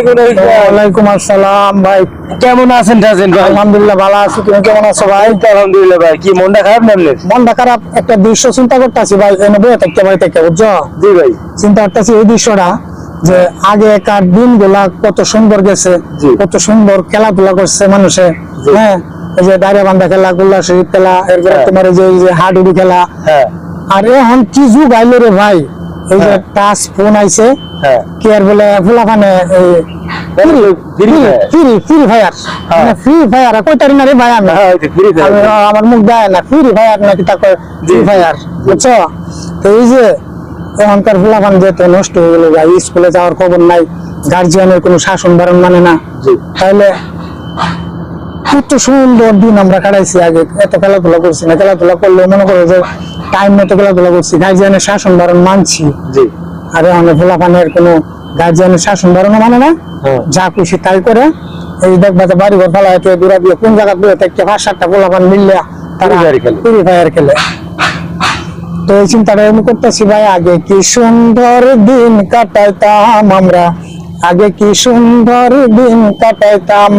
ওয়ালাইকুম আসসালাম ভাই, কেমন আছেন রাজেন ভাই? আলহামদুলিল্লাহ ভালো আছি, তুমি কেমন আছো ভাই? আলহামদুলিল্লাহ ভাই। কি মনটা খারাপ না আপনার? মনটা খারাপ, একটা দৃশ্য চিন্তা করতেছি ভাই, এনে বয়ে থাকতে বাড়ি থেকে, বুঝছো? জি ভাই। চিন্তা করতেছি এই দৃশ্যটা, যে আগেকার দিনগুলা কত সুন্দর গেছে, জি। কত সুন্দর খেলাধুলা করছে মানুষে। হ্যাঁ, এই যে দাঁড়িয়ে বান্ধা খেলা, গোল্লা শরীফ খেলা, এরপরে হ্যাঁ। তোমার এই যে হাডুডু খেলা। হ্যাঁ আর এখন কি যুগ আইলো রে ভাই, এই যে হ্যাঁ। টাচ ফোন আইছে, হ্যাঁ। কি আর বলে ফুলাফানে ফ্রি ফায়ার, হ্যাঁ। ফ্রি ফায়ার কইতারি না রে ভাই, আমি হ্যাঁ, ওই যে free fire। আমার মুখ দেয় না, ফ্রি ফায়ার নাকি তাকে ফ্রি ফায়ার, বুঝছো? তো এই যে এখনকার ফুলাফান যেহেতু নষ্ট হয়ে গেল ভাই, স্কুলে যাওয়ার খবর নাই, গার্জিয়ানের কোনো শাসন বারণ মানে না, জি। তাহলে কত সুন্দর দিন আমরা কাটাইছি। আগে এত খেলাধুলা করছি না, খেলাধুলা করলে মনে করো যে টাইম মতো খেলাধুলা করছি, গার্জিয়ানের শাসন বারণ মানছি। জি। আর এখন ফুলাফানের কোনো গার্জিয়ানের শাসন বারণ মানে না, হ্যাঁ। যা খুশি তাই করে। এই দেখবা যে বাড়ি ঘর ফেলা হয়তো দূরা দিয়ে কোন জায়গা দূরে থেকে 5-7টা ফুলাফান মিললে তারা Free fire খেলে। ফ্রি ফায়ার খেলে। তো এই চিন্তাটা আমি করতেছি ভাই, আগে কি সুন্দর দিন কাটাইতাম আমরা, আগে কি সুন্দর দিন কাটাইতাম।